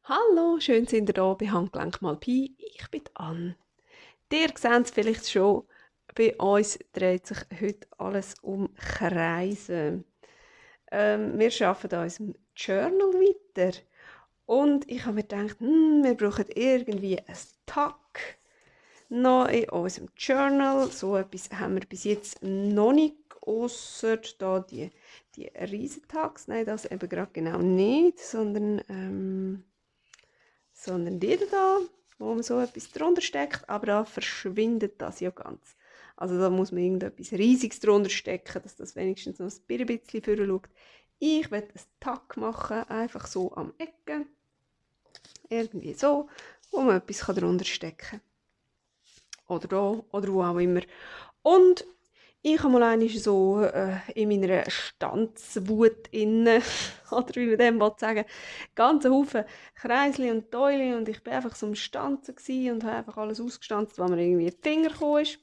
Hallo, schön sind ihr da bei Handgelenk mal Pi. Ich bin Ann. Ihr seht es vielleicht schon, bei uns dreht sich heute alles um Kreise. Wir arbeiten an unserem Journal weiter. Und ich habe mir gedacht, wir brauchen irgendwie ein Tag noch in unserem Journal. So etwas haben wir bis jetzt noch nicht, ausser da die Riesentags. Nein, das eben gerade genau nicht, sondern die da, wo man so etwas drunter steckt, aber da verschwindet das ja ganz. Also da muss man irgendetwas Riesiges drunter stecken, dass das wenigstens noch ein bisschen vorher schaut. Ich werde ein Tag machen, einfach so am Ecken, irgendwie so, wo man etwas drunter stecken kann. Oder da, oder wo auch immer. Und ich habe mal einmal so in meiner Stanzwut inne, oder wie man dem sagen, ganze Haufen Kreisli und Täuli und ich bin einfach so am Stanzen und habe einfach alles ausgestanzt, was mir irgendwie in die Finger gekommen ist.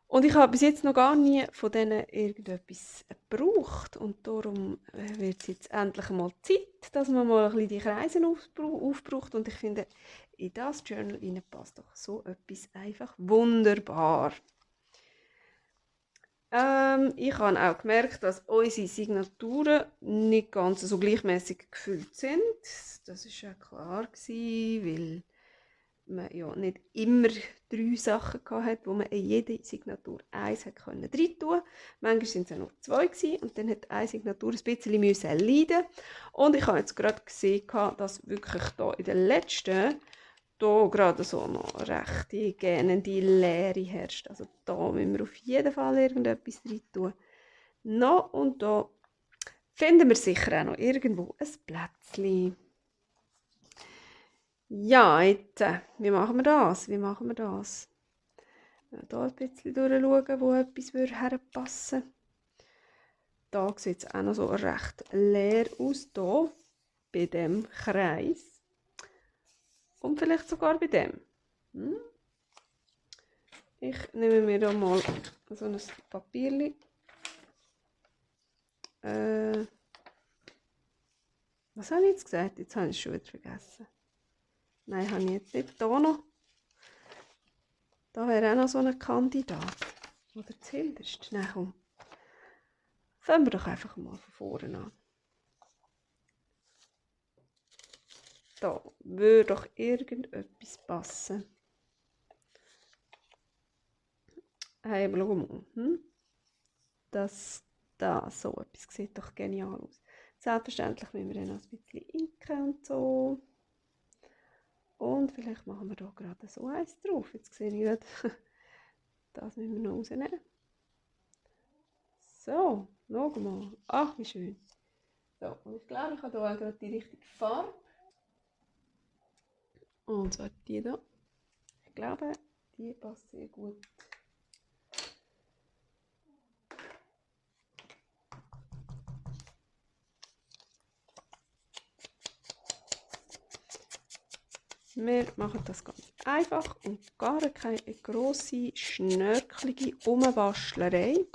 Und ich habe bis jetzt noch gar nie von denen irgendetwas gebraucht und darum wird es jetzt endlich mal Zeit, dass man mal ein bisschen die Kreise aufbraucht und ich finde, in das Journal passt doch so etwas einfach wunderbar. Ich habe auch gemerkt, dass unsere Signaturen nicht ganz so gleichmäßig gefüllt sind. Das war ja klar, weil man ja nicht immer 3 Sachen hatte, wo man in jede Signatur eins rein tun konnte. Manchmal waren es ja nur 2 und dann hat eine Signatur ein bisschen leiden. Und ich habe jetzt gerade gesehen, dass wirklich da in der letzten da gerade so noch rechte gähnende Leere herrscht. Also da müssen wir auf jeden Fall irgendetwas rein tun. Noch und da finden wir sicher auch noch irgendwo ein Plätzchen. Ja, jetzt, wie machen wir das? Wie machen wir das? Hier ein bisschen durchschauen, wo etwas herpassen würde. Da sieht es auch noch so recht leer aus, hier bei dem Kreis. Und vielleicht sogar bei dem. Hm? Ich nehme mir da mal so ein Papierchen. Was habe ich jetzt gesagt? Jetzt habe ich es schon wieder vergessen. Nein, habe ich jetzt nicht. Da noch. Da wäre auch noch so ein Kandidat. Oder zuhinterst. Nein, komm. Fangen wir doch einfach mal von vorne an. Da würde doch irgendetwas passen. Hey, aber schau mal. Das da, so etwas sieht doch genial aus. Selbstverständlich müssen wir dann noch ein bisschen inken und so. Und vielleicht machen wir da gerade so eins drauf. Jetzt sehe ich gerade, das müssen wir noch rausnehmen. So, schau mal. Ach, wie schön. So, und ich glaube, ich habe hier auch gerade die richtige Farbe. Und zwar die hier. Ich glaube, die passt sehr gut. Wir machen das ganz einfach und gar keine grosse, schnörkelige Umwaschlerei,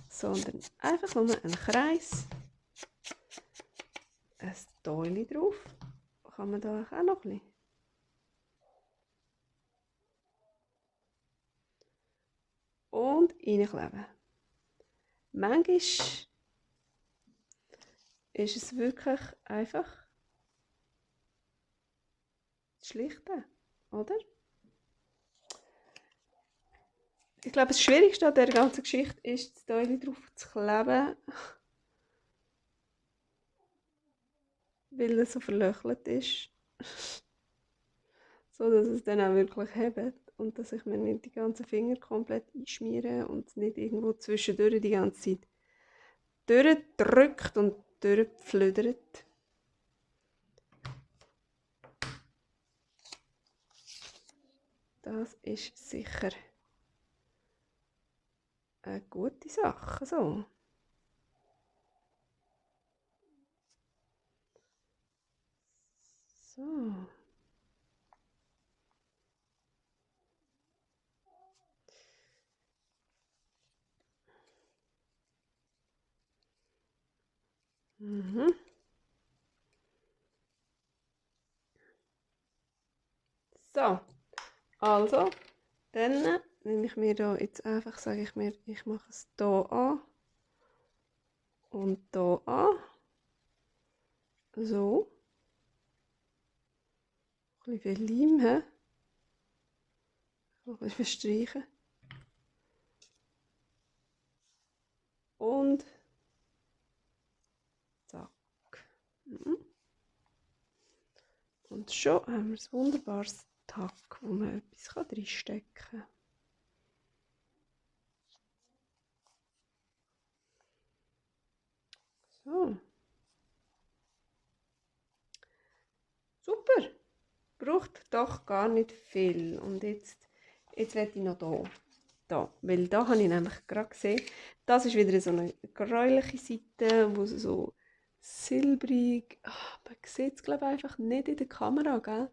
sondern einfach nur einen Kreis, ein Täuli drauf. Kann man da auch noch ein bisschen. Und reinkleben. Manchmal ist es wirklich einfach das Schlichte, oder? Ich glaube, das Schwierigste an dieser ganzen Geschichte ist, das Täuli drauf zu kleben, weil es so verlöchert ist, so dass es dann auch wirklich hebt und dass ich mir nicht die ganzen Finger komplett einschmiere und nicht irgendwo zwischendurch die ganze Zeit durchdrückt und durchpflüdert. Das ist sicher eine gute Sache. So. So. Mhm. So, also, dann nehme ich mir da jetzt einfach, sage ich mir, ich mache es hier an und hier an. So. Ein bisschen viel Leim, he? Noch ein bisschen verstreichen. Und zack. Mhm. Und schon haben wir ein wunderbares Tack, wo man etwas reinstecken kann. So. Super. Braucht doch gar nicht viel. Und jetzt werde ich noch hier. Da. Weil da habe ich nämlich gerade gesehen, das ist wieder so eine gräuliche Seite, wo so silbrig, man sieht es glaube ich einfach nicht in der Kamera, gell?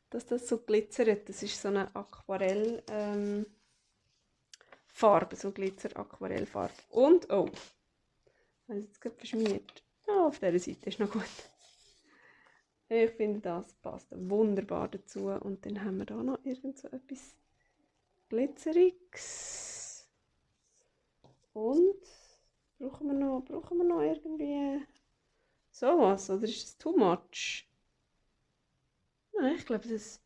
Dass das so glitzert. Das ist so eine Aquarell Farbe, so Glitzer-Aquarellfarbe. Und, oh, habe ich jetzt gerade verschmiert. Ja, auf dieser Seite ist noch gut. Ich finde, das passt wunderbar dazu. Und dann haben wir da noch irgend so etwas Glitzeriges. Und brauchen wir noch irgendwie sowas? Oder ist das too much? Nein, ich glaube, das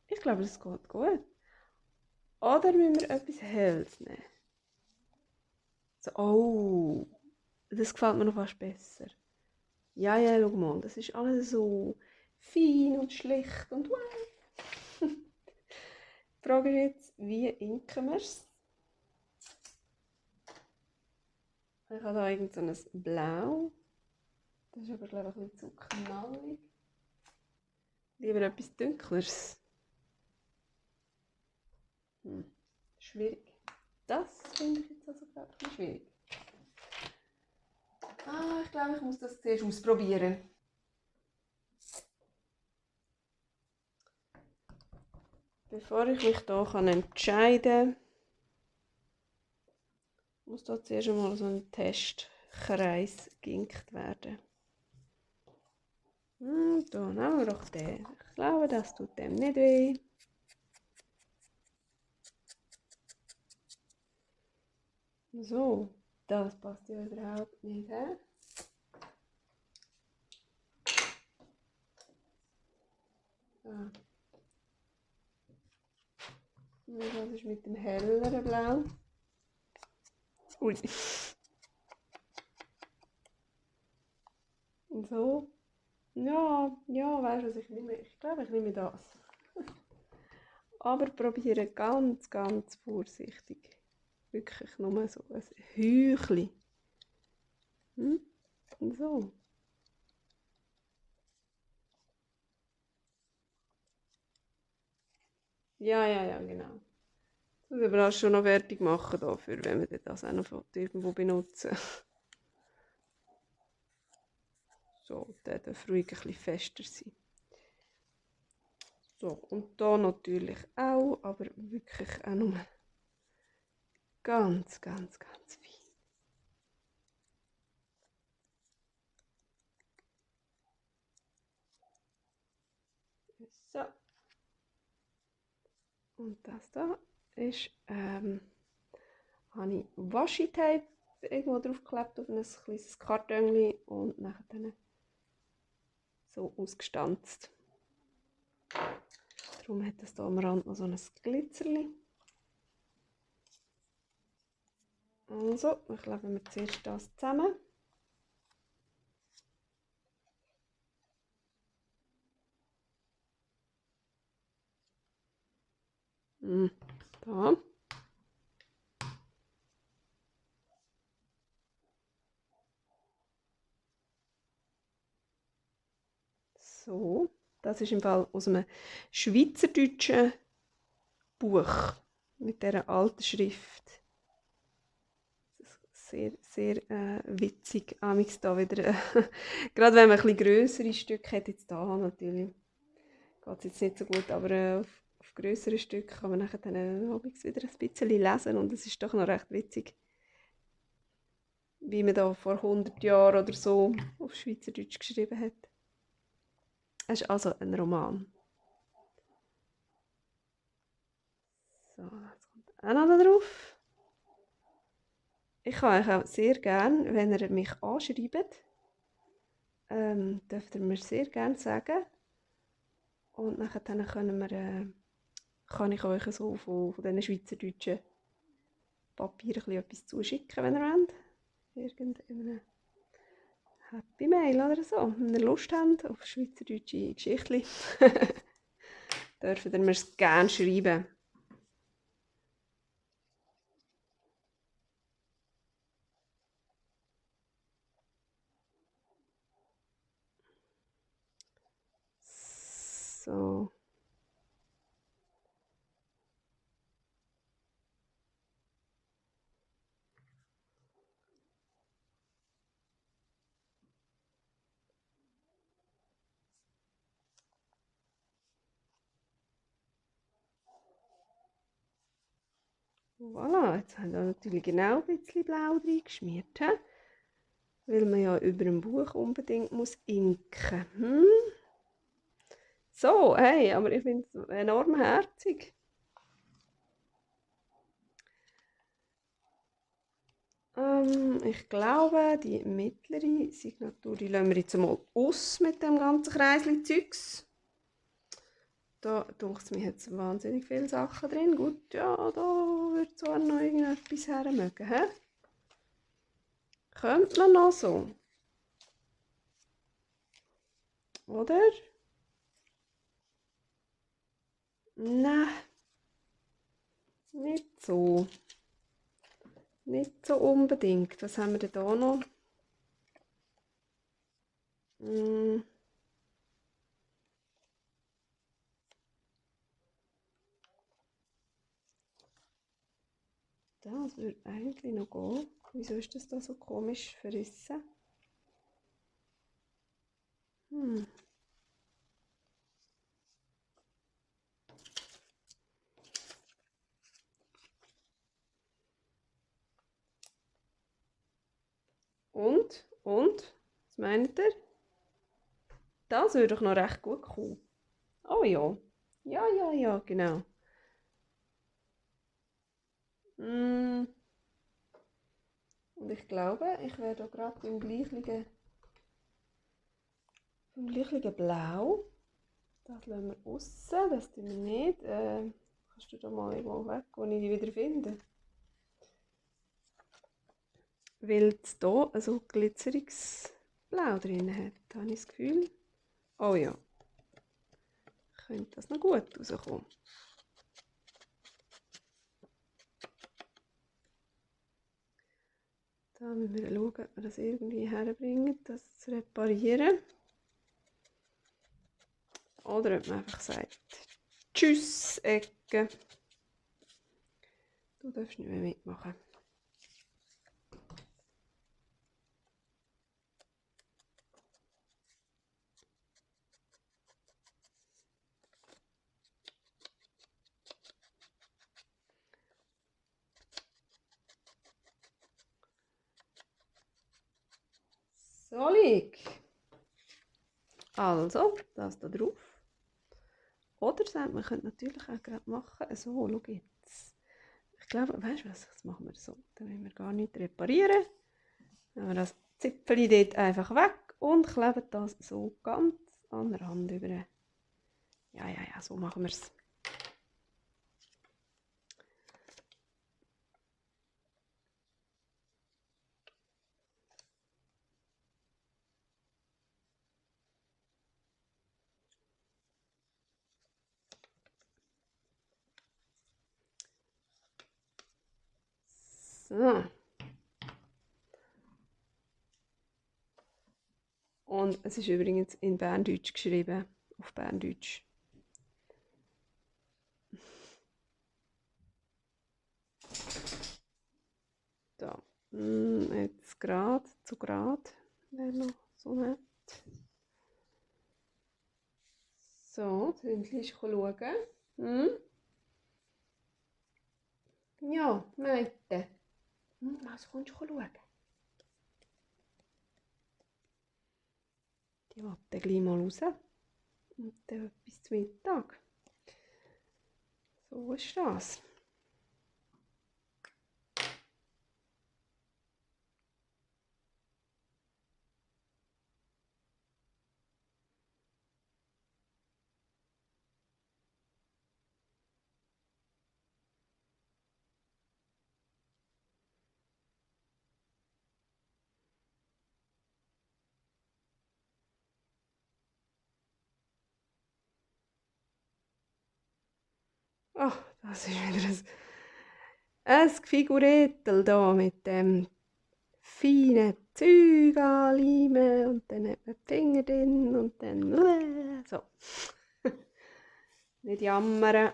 geht gut. Oder müssen wir etwas Helles nehmen? So, oh, das gefällt mir noch fast besser. Ja, ja, schau mal, das ist alles so fein und schlicht und wow. Die Frage ist jetzt, wie inken wir es? Ich habe hier irgend so ein Blau. Das ist aber, glaube ich, ein bisschen zu knallig. Lieber etwas Dunkleres. Schwierig. Das finde ich jetzt also, glaube ich, ein bisschen schwierig. Ich glaube, ich muss das zuerst ausprobieren. Bevor ich mich hier entscheiden kann, muss da zuerst einmal so ein Testkreis geginkt werden. Da nehmen wir doch den. Ich glaube, das tut dem nicht weh. So, das passt ja überhaupt nicht, hä? Ah. Was ist mit dem helleren Blau? Ui. So. Ja, weißt du was, ich nehme? Ich glaube, ich nehme das. Aber probiere ganz, ganz vorsichtig. Wirklich nur so ein Hüchli. So. Ja, genau. Das muss aber auch schon noch fertig machen dafür, wenn wir das auch noch irgendwo benutzen. So, der darf ruhig ein bisschen fester sein. So, und da natürlich auch, aber wirklich auch nur ganz, ganz, ganz fein. So. Und das da ist, habe ich Washi-Tape irgendwo draufgeklebt auf ein kleines Karton und nachher dann so ausgestanzt. Darum hat es hier am Rand noch so ein Glitzerli. Also, ich kleben wir zuerst das zusammen. Da. So, das ist im Fall aus einem schweizerdeutschen Buch mit dieser alten Schrift. Sehr, sehr witzig. Amix da wieder. Gerade wenn man ein bisschen grössere Stücke hat, jetzt da natürlich geht es jetzt nicht so gut, aber auf grösseren Stücken kann man nachher dann wieder ein bisschen lesen und es ist doch noch recht witzig. wie man da vor 100 Jahren oder so auf Schweizerdeutsch geschrieben hat. Es ist also ein Roman. So, jetzt kommt auch noch da drauf. Ich habe euch auch sehr gerne, wenn ihr mich anschreibt, dürft ihr mir sehr gerne sagen. Und nachher dann kann ich euch so von diesen schweizerdeutschen Papieren etwas zuschicken, wenn ihr wollt. Irgendeine Happy Mail oder so. Wenn ihr Lust habt auf schweizerdeutsche Geschichten, dürft ihr mir es gerne schreiben. So. Voilà, jetzt haben wir natürlich genau ein bisschen Blau reingeschmiert, he? Weil man ja über ein Buch unbedingt muss inken. So, hey, aber ich finde es enorm herzig. Ich glaube, die mittlere Signatur, die lassen wir jetzt mal aus mit dem ganzen Kreisli Zeugs. Da denkt es mir jetzt wahnsinnig viele Sachen drin. Gut, ja, da wird zwar noch irgendetwas hermögen, hä? Könnte man noch so. Oder? Nein. Nicht so. Nicht so unbedingt. Was haben wir denn da noch? Das würde eigentlich noch gehen. Wieso ist das da so komisch verrissen? Und? Was meint ihr? Das würde doch noch recht gut kommen. Oh ja. Ja, genau. Und ich glaube, ich werde gerade beim gleichen Blau. Das lassen wir aussen, das tun wir nicht. Kannst du da mal irgendwo weg, wo ich die wieder finde? Weil es hier so glitzeriges Blau drin hat, habe ich das Gefühl. Oh ja, könnte das noch gut rauskommen. Da müssen wir schauen, ob wir das irgendwie herbringen, das zu reparieren. Oder ob man einfach sagt, tschüss, Ecke. Du darfst nicht mehr mitmachen. Solig. Also, das da drauf. Oder man könnte natürlich auch gerade machen, so, schau jetzt. Ich glaube, weißt du was, das machen wir so. Dann müssen wir gar nicht reparieren. Nehmen wir das Zipfel dort einfach weg und kleben das so ganz an der Rand über. Ja, so machen wir es. So. Und es ist übrigens in Berndeutsch geschrieben, auf Berndeutsch. Da. Jetzt gerade zu gerade, wäre noch so nett. So, das Hündchen ist schauen. Ja, Meite. Was kommst du schauen? Ich will dann gleich mal raus und dann etwas zum Mittag. So ist das. Ach, das ist wieder ein Figurettel da mit dem feinen Zeug anleimen und dann hat man die Finger drin und dann so. Nicht jammern.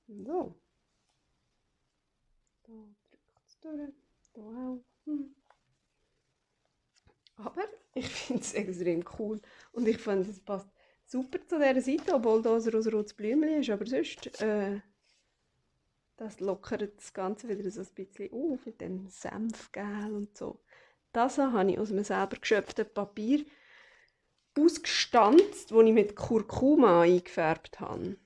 So. Da drückt es durch. Da auch. Aber ich finde es extrem cool. Und ich finde, es passt super zu dieser Seite, obwohl da ein rosa-rotes Blümchen ist. Aber sonst, das lockert das Ganze wieder so ein bisschen auf mit dem Senfgel und so. Das habe ich aus einem selber geschöpften Papier ausgestanzt, das ich mit Kurkuma eingefärbt habe.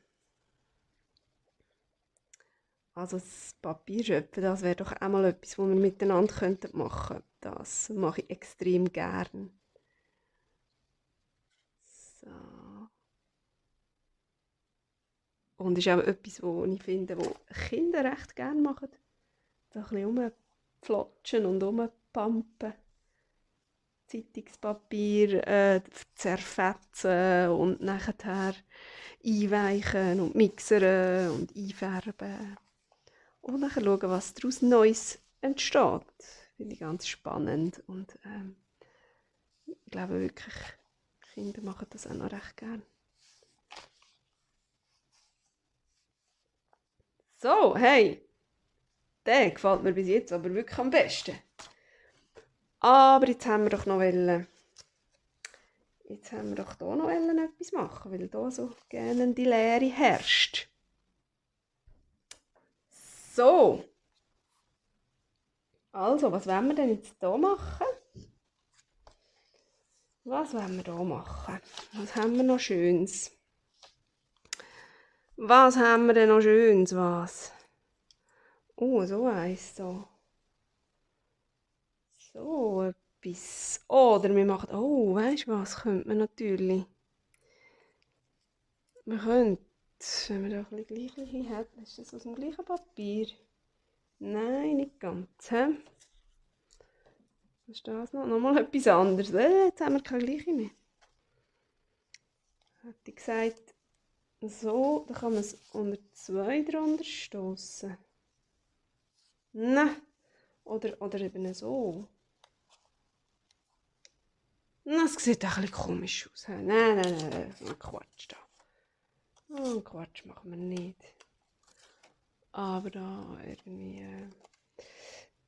Also das Papierschöpfen, das wäre doch auch mal etwas, was wir miteinander machen könnten. Das mache ich extrem gern. So. Und ist auch etwas, was ich finde, was Kinder recht gerne machen. So ein bisschen rumflotschen und rumpampen. Zeitungspapier zerfetzen und nachher einweichen und mixern und einfärben. Und dann schauen, was daraus Neues entsteht. Finde ich ganz spannend. Und ich glaube wirklich, Kinder machen das auch noch recht gerne. So, hey, der gefällt mir bis jetzt aber wirklich am besten. Aber jetzt haben wir doch noch jetzt haben wir doch hier noch etwas machen, weil hier so gerne die Leere herrscht. So. Also, was wollen wir denn jetzt hier machen? Was wollen wir hier machen? Was haben wir noch Schönes? Was haben wir denn noch Schönes? Was? Oh, so eins da. So etwas. Oder wir machen... Oh, weißt du was? Könnte man natürlich... Man könnte... Wenn man da ein bisschen gleiche hat... Ist das aus dem gleichen Papier? Nein, nicht ganz. He? Was ist das noch? Nochmal etwas anderes. Jetzt haben wir keine gleiche mehr. Hätte ich gesagt... So, dann kann man es unter 2 drunter stoßen. Nein. Oder eben so. Das sieht ein bisschen komisch aus. Nein, so ein Quatsch da. Oh, Quatsch machen wir nicht. Aber da irgendwie...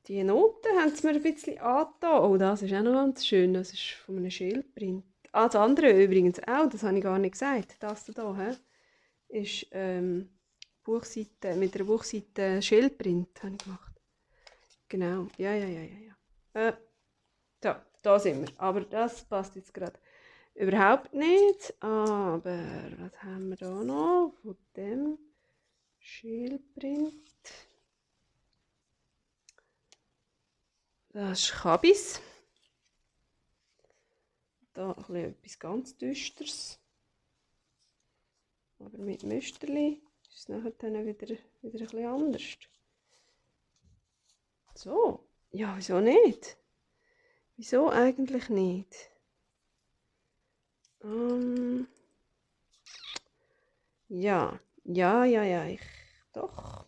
die Noten haben es mir ein bisschen angetan. Oh, das ist auch noch ganz schön. Das ist von einem Schildprint. Ah, das andere übrigens auch. Das habe ich gar nicht gesagt. Das hier ist Buchseite, mit einer Buchseite Schildprint habe ich gemacht. Genau. Ja. Da sind wir. Aber das passt jetzt gerade überhaupt nicht. Aber was haben wir da noch von dem Schildprint? Das ist Kabis. Da etwas ganz Düsteres. Aber mit Müsterli ist es nachher dann wieder ein bisschen anders. So. Ja, wieso nicht? Wieso eigentlich nicht? Ja, doch.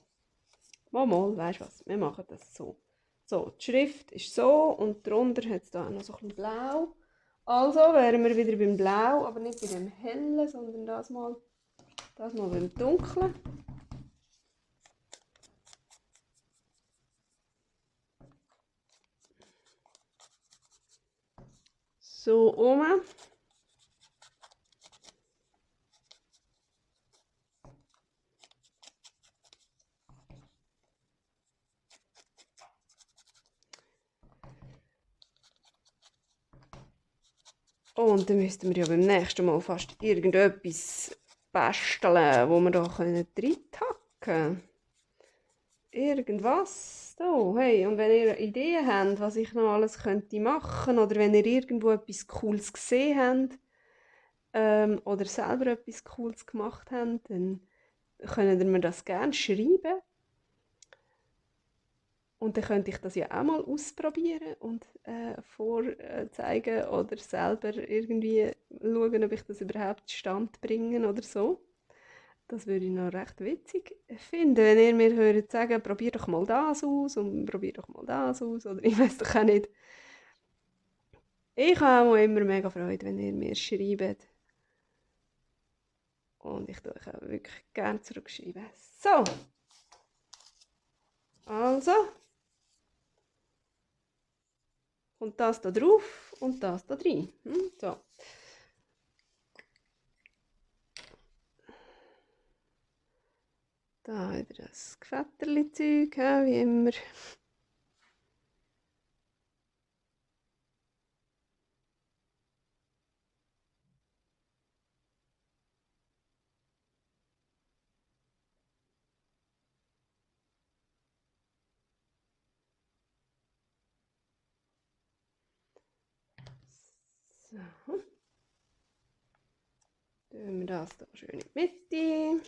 Mal, weißt du was, wir machen das so. So, die Schrift ist so und darunter hat es da noch so ein bisschen blau. Also wären wir wieder beim Blau, aber nicht bei dem hellen, sondern das mal beim Dunklen. So oben. Und dann müssten wir ja beim nächsten Mal fast irgendetwas basteln, wo wir da reinpacken können. Irgendwas da. Hey, und wenn ihr Ideen habt, was ich noch alles könnte machen, oder wenn ihr irgendwo etwas Cooles gesehen habt, oder selber etwas Cooles gemacht habt, dann könnt ihr mir das gerne schreiben. Und dann könnte ich das ja auch mal ausprobieren und vorzeigen oder selber irgendwie schauen, ob ich das überhaupt zustande bringe oder so. Das würde ich noch recht witzig finden, wenn ihr mir hört sagen, probier doch mal das aus und probier doch mal das aus, oder ich weiß doch auch nicht. Ich habe auch immer mega Freude, wenn ihr mir schreibt. Und ich tue euch auch wirklich gerne zurückschreiben. So, also, und das da drauf und das da drin. So. Da wieder das Gefätterli-Zeug, wie immer. So. Tun wir das da schön in die Mitte.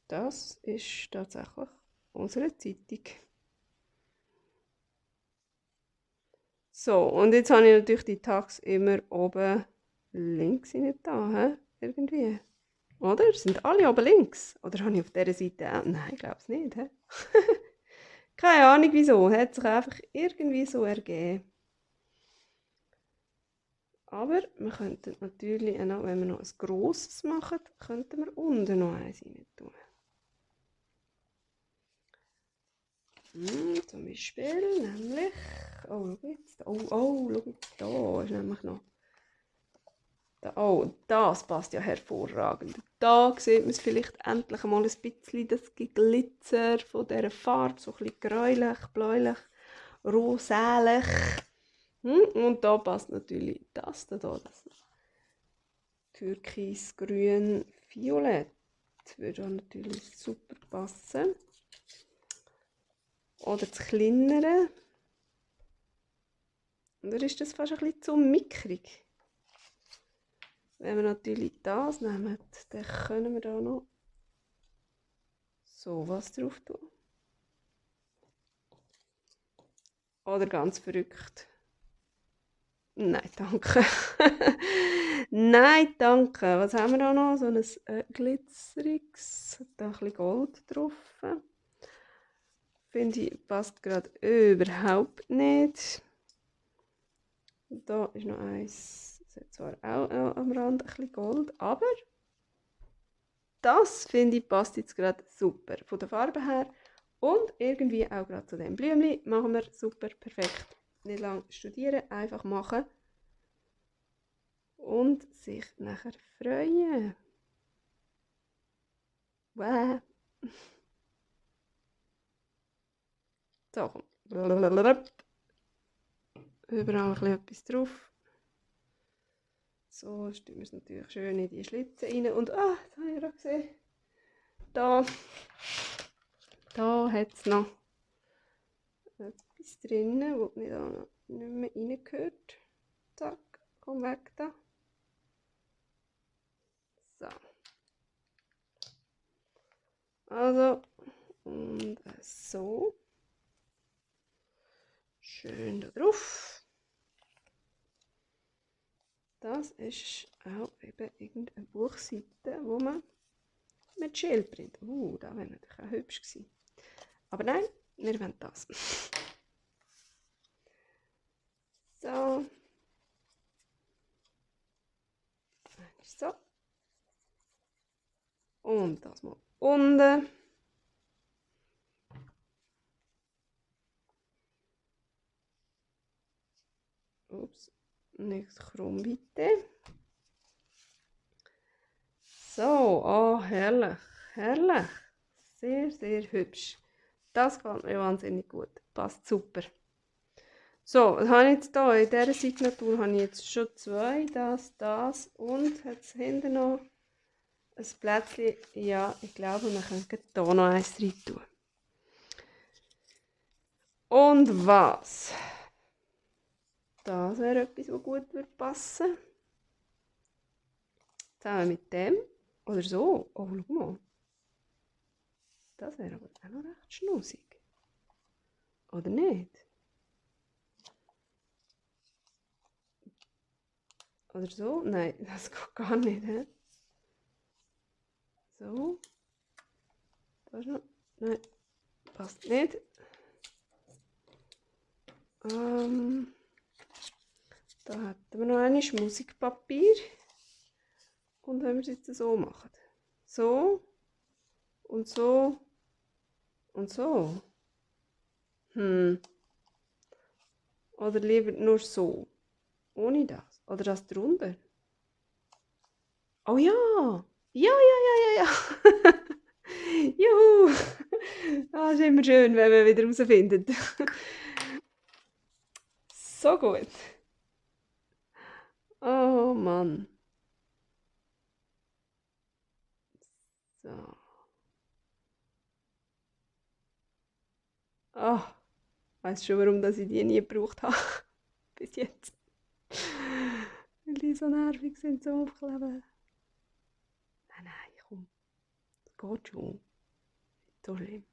Das ist tatsächlich unsere Zeitung. So, und jetzt habe ich natürlich die Tags immer oben links nicht da, irgendwie. Oder? Sind alle oben links? Oder habe ich auf dieser Seite auch? Nein, ich glaube es nicht. Keine Ahnung wieso. Hat sich einfach irgendwie so ergeben. Aber wir könnten natürlich auch noch, wenn wir noch ein grosses machen, könnten wir unten noch eins rein tun. Zum Beispiel, nämlich, oh, schau jetzt, schau jetzt, da ist nämlich noch, oh, das passt ja hervorragend. Da sieht man es vielleicht endlich mal ein bisschen, das Glitzer von dieser Farbe, so ein bisschen gräulich, bläulich, rosälich. Und da passt natürlich das da, das Türkis, Grün, Violett würde auch natürlich super passen. Oder das kleinere. Oder ist das fast ein bisschen zu mickrig? Wenn wir natürlich das nehmen, dann können wir da noch so was drauf tun. Oder ganz verrückt. Nein, danke. Nein, danke. Was haben wir da noch? So ein glitzeriges, da ein bisschen Gold drauf. Finde ich, passt gerade überhaupt nicht. Da ist noch eins, das hat zwar auch am Rand ein bisschen Gold, aber das finde ich passt jetzt gerade super von der Farbe her und irgendwie auch gerade zu dem Blümchen machen wir super, perfekt. Nicht lange studieren, einfach machen und sich nachher freuen. Wow. So, komm. Überall ein bisschen etwas drauf. So, stellen wir es natürlich schön in die Schlitze rein. Und, das habe ich gerade gesehen. Da hat es noch etwas drin, das nicht mehr reingehört. Zack, komm weg da. So. Also, und so. Schön da drauf. Das ist auch eben irgendeine Buchseite, wo man mit Schildprint. Da wäre natürlich auch hübsch gewesen. Aber nein, wir wollen das. So. So. Und das mal unten. Ups, nicht krumm bitte. So, oh herrlich, herrlich. Sehr, sehr hübsch. Das gefällt mir wahnsinnig gut. Passt super. So, was habe ich jetzt hier? In dieser Signatur habe ich jetzt schon 2, das und jetzt hinten noch ein Plätzchen. Ja, ich glaube, wir können hier noch eins rein tun. Und was? Das wäre etwas, was gut würde passen. Zusammen mit dem. Oder so. Oh, schau mal. Das wäre aber auch noch recht schnussig. Oder nicht? Oder so? Nein, das geht gar nicht. He? So. Da ist noch. Nein, passt nicht. Da hätten wir noch ein Musikpapier. Und wenn wir es jetzt so machen. So. Und so. Und so. Oder lieber nur so. Ohne das. Oder das drunter. Oh ja. Ja, ja, ja, ja, ja. Juhu. Das ist immer schön, wenn man wieder herausfindet. So gut. Oh Mann. So. Oh, ich weiss schon, warum dass ich die nie gebraucht habe. Bis jetzt. Weil die so nervig sind zum Aufkleben. Nein, komm. Das geht schon. Nicht so schlimm.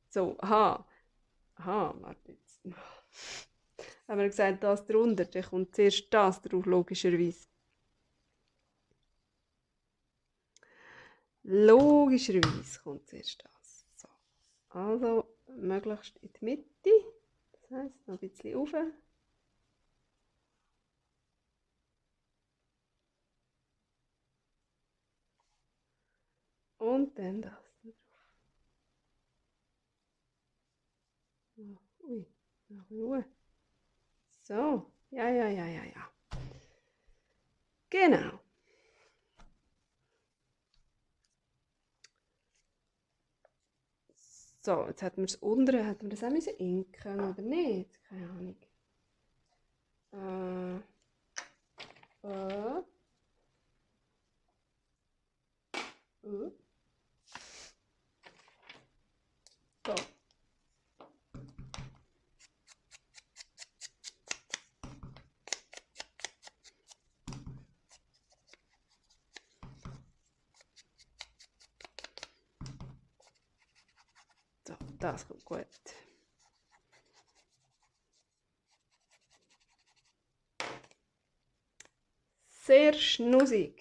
So, aha, warte jetzt. Haben wir gesagt, das drunter, dann kommt zuerst das drauf, logischerweise. Logischerweise kommt zuerst das. So. Also, möglichst in die Mitte. Das heisst, noch ein bisschen rauf. Und dann das da drauf. Ui, noch Ruhe. So, ja. Genau. So, jetzt hätten wir das untere, hätten wir das auch müssen inken oder nicht? Keine Ahnung. So. So, das kommt gut. Sehr schnussig.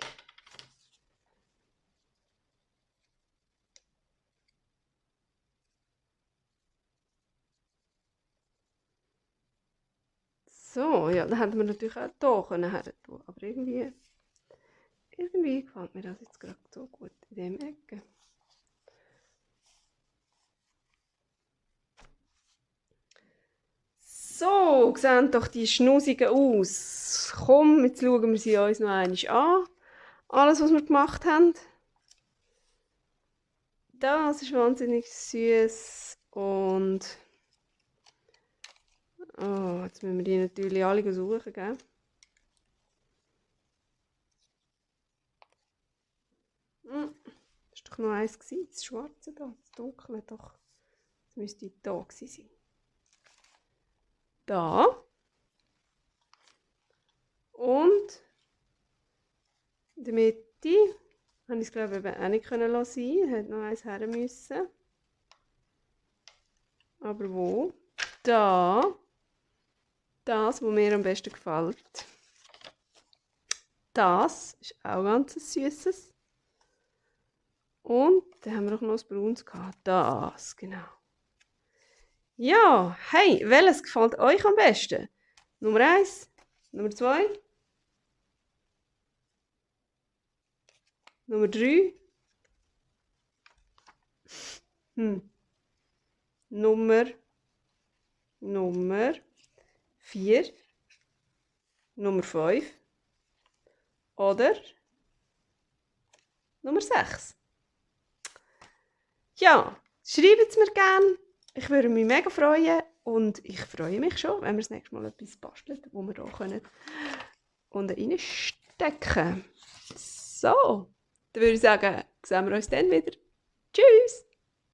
So, ja, dann hätten wir natürlich auch hier her tun. Aber irgendwie gefällt mir das jetzt gerade so gut in dieser Ecke. So, sehen doch die Schnussigen aus. Komm, jetzt schauen wir sie uns noch einmal an. Alles, was wir gemacht haben. Das ist wahnsinnig süß und oh, jetzt müssen wir die natürlich alle suchen, gell? Das war doch noch eins, das schwarze da, das dunkle doch. Das müsste da sein. Da. Und in der Mitte habe ich es glaube ich eben auch nicht können lassen. Hätte noch eins her müssen. Aber wo? Da. Das, was mir am besten gefällt. Das ist auch ganz süßes. Und dann haben wir auch noch das Braunes gehabt. Das, genau. Ja, hey, welches gefällt euch am besten? Nummer 1, Nummer 2, Nummer 3, Nummer 4, Nummer 5 oder Nummer 6. Ja, schreibt es mir gerne. Ich würde mich mega freuen. Und ich freue mich schon, wenn wir das nächste Mal etwas basteln, wo wir hier können unten reinstecken. So, dann würde ich sagen, sehen wir uns dann wieder. Tschüss!